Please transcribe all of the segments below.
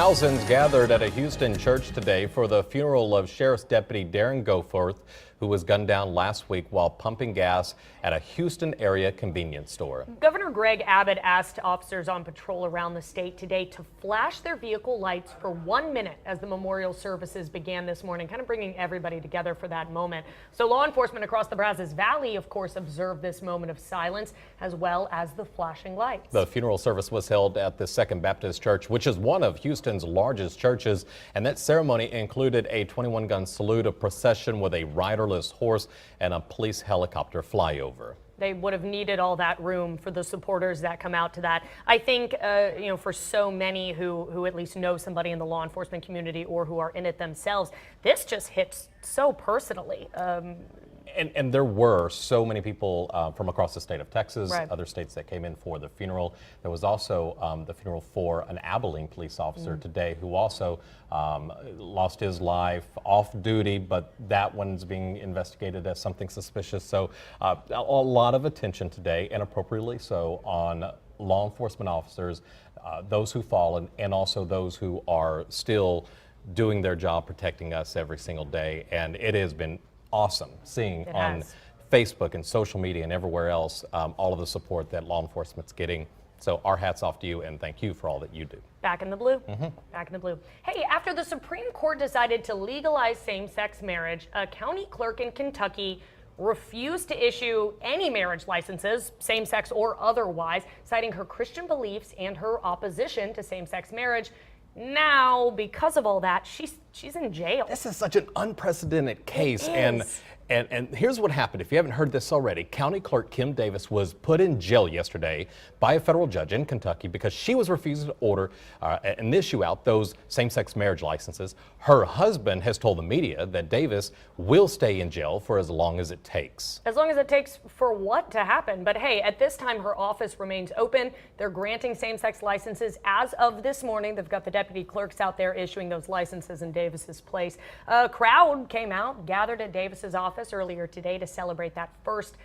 Thousands gathered at a Houston church today for the funeral of Sheriff's Deputy Darren Goforth, who was gunned down last week while pumping gas at a Houston area convenience store. Governor Greg Abbott asked officers on patrol around the state today to flash their vehicle lights for 1 minute as the memorial services began this morning, kind of bringing everybody together for that moment. So law enforcement across the Brazos Valley, of course, observed this moment of silence as well as the flashing lights. The funeral service was held at the Second Baptist Church, which is one of Houston's largest churches, and that ceremony included a 21-gun salute, a procession with a riderless horse, and a police helicopter flyover. They would have needed all that room for the supporters that come out to that. I think, for so many who at least know somebody in the law enforcement community or who are in it themselves, this just hits so personally. And there were so many people from across the state of Texas, right, other states that came in for the funeral. There was also the funeral for an Abilene police officer today who also lost his life off duty, but that one's being investigated as something suspicious. So a lot of attention today, and appropriately so, on law enforcement officers, those who fallen, and also those who are still doing their job protecting us every single day. And it has been awesome seeing on Facebook and social media and everywhere else all of the support that law enforcement's getting. So our hats off to you, and thank you for all that you do. Back in the blue. Back in the blue. Hey, after the Supreme Court decided to legalize same-sex marriage, a county clerk in Kentucky refused to issue any marriage licenses, same-sex or otherwise, citing her Christian beliefs and her opposition to same-sex marriage. Now, because of all that, she's in jail. This is such an unprecedented case, and here's what happened. If you haven't heard this already, County Clerk Kim Davis was put in jail yesterday by a federal judge in Kentucky because she was refusing to order and issue out those same-sex marriage licenses. Her husband has told the media that Davis will stay in jail for as long as it takes. As long as it takes for what to happen? But hey, at this time, her office remains open. They're granting same-sex licenses as of this morning. They've got the deputy clerks out there issuing those licenses in Davis's place. A crowd came out, gathered at Davis's office earlier today to celebrate that first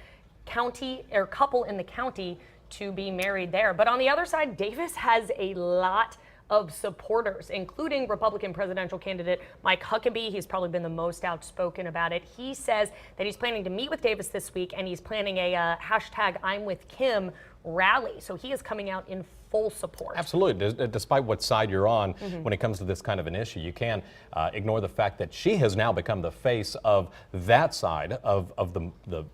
couple in the county to be married there. But on the other side, Davis has a lot of supporters, including Republican presidential candidate Mike Huckabee. He's probably been the most outspoken about it. He says that he's planning to meet with Davis this week, and he's planning a hashtag I'm with Kim rally. So he is coming out in full support. Absolutely. Despite what side you're on when it comes to this kind of an issue, you can't ignore the fact that she has now become the face of that side of the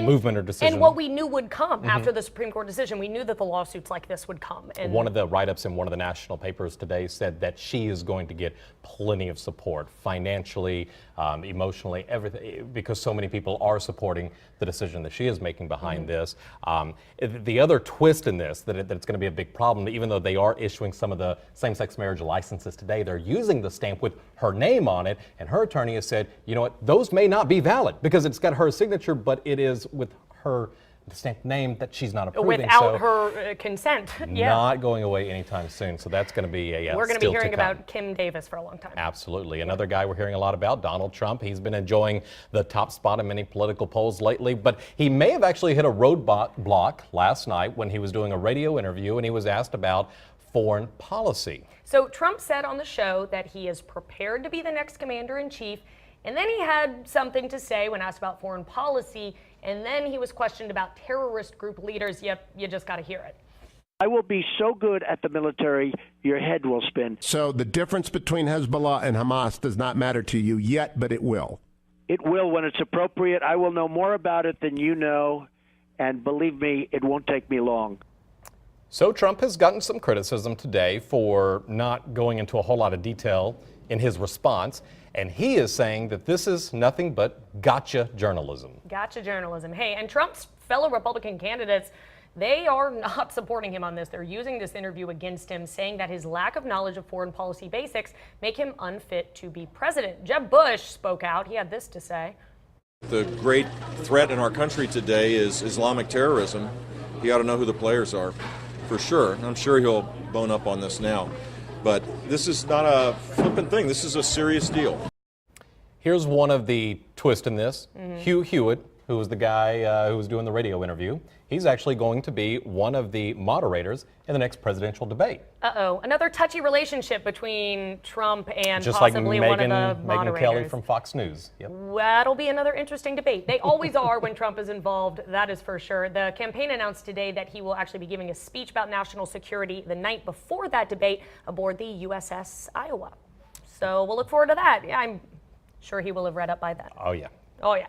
movement or decision. And what we knew would come after the Supreme Court decision, we knew that the lawsuits like this would come. And one of the write-ups in one of the national papers today said that she is going to get plenty of support financially, emotionally, everything, because so many people are supporting the decision that she is making behind this. The other twist in this, that it's going to be a big problem, even though they are issuing some of the same-sex marriage licenses today, they're using the stamp with her name on it, and her attorney has said, you know what, those may not be valid because it's got her signature, but it is with her distinct name that she's not approving. Without her consent. Not going away anytime soon. So that's going to be a we're going to be hearing about Kim Davis for a long time. Absolutely. Another guy we're hearing a lot about, Donald Trump. He's been enjoying the top spot in many political polls lately, but he may have actually hit a roadblock last night when he was doing a radio interview and he was asked about foreign policy. So Trump said on the show that he is prepared to be the next commander-in-chief, and then he had something to say when asked about foreign policy, and then he was questioned about terrorist group leaders. Yep, you just got to hear it. I will be so good at the military, your head will spin. So the difference between Hezbollah and Hamas does not matter to you yet, but it will. It will when it's appropriate. I will know more about it than you know, and believe me, it won't take me long. So Trump has gotten some criticism today for not going into a whole lot of detail in his response, and he is saying that this is nothing but gotcha journalism. Gotcha journalism. Hey, and Trump's fellow Republican candidates, they are not supporting him on this. They're using this interview against him, saying that his lack of knowledge of foreign policy basics make him unfit to be president. Jeb Bush spoke out. He had this to say. The great threat in our country today is Islamic terrorism. He ought to know who the players are, for sure. And I'm sure he'll bone up on this now. But this is not a flippant thing. This is a serious deal. Here's one of the twists in this. Hugh Hewitt, who was the guy who was doing the radio interview, he's actually going to be one of the moderators in the next presidential debate. Uh-oh, another touchy relationship between Trump and Just like possibly Megyn, one of the Megyn moderators. Kelly from Fox News. Yep. That'll be another interesting debate. They always are when Trump is involved, that is for sure. The campaign announced today that he will actually be giving a speech about national security the night before that debate aboard the USS Iowa. So we'll look forward to that. Yeah, I'm sure he will have read up by then. Oh, yeah. Oh, yeah.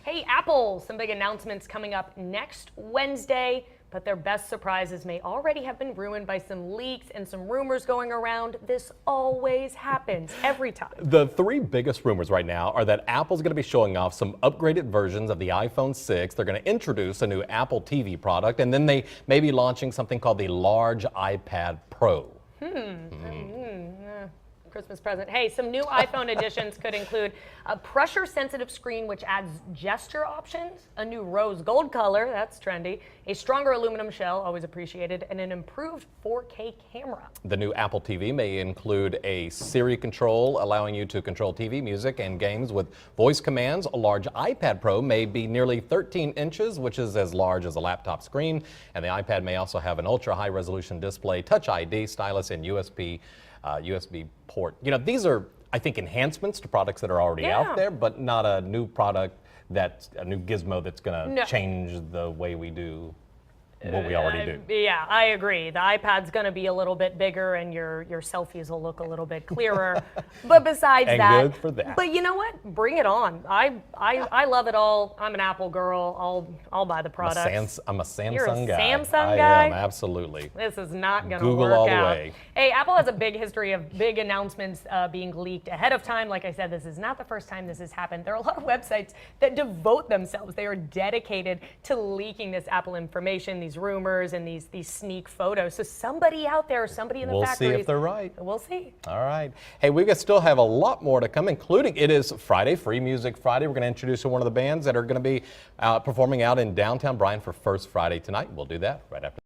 Hey, Apple, some big announcements coming up next Wednesday, but their best surprises may already have been ruined by some leaks and some rumors going around. This always happens every time. The three biggest rumors right now are that Apple's going to be showing off some upgraded versions of the iPhone 6. They're going to introduce a new Apple TV product, and then they may be launching something called the large iPad Pro. Christmas present. Hey, some new iPhone additions could include a pressure-sensitive screen which adds gesture options, a new rose gold color, that's trendy, a stronger aluminum shell, always appreciated, and an improved 4K camera. The new Apple TV may include a Siri control, allowing you to control TV, music, and games with voice commands. A large iPad Pro may be nearly 13 inches, which is as large as a laptop screen, and the iPad may also have an ultra-high resolution display, Touch ID, stylus, and USB port. You know, these are, I think, enhancements to products that are already out there, but not a new product that's a new gizmo that's going to change the way we do what we already do. Yeah, I agree. The iPad's going to be a little bit bigger and your selfies will look a little bit clearer. But besides And that, good for that. But you know what? Bring it on. I love it all. I'm an Apple girl. I'll buy the products. I'm a Samsung You're a guy. Samsung I guy? am, absolutely. This is not going to Google work all the out. way. Hey, Apple has a big history of big announcements being leaked ahead of time. Like I said, this is not the first time this has happened. There are a lot of websites that devote themselves. They are dedicated to leaking this Apple information, these rumors, and these sneak photos. So somebody out there, somebody in the We'll factories. see if they're right. We'll see. All right. Hey, we still have a lot more to come, including it is Friday, Free Music Friday. We're going to introduce one of the bands that are going to be performing out in downtown Bryan for First Friday tonight. We'll do that right after.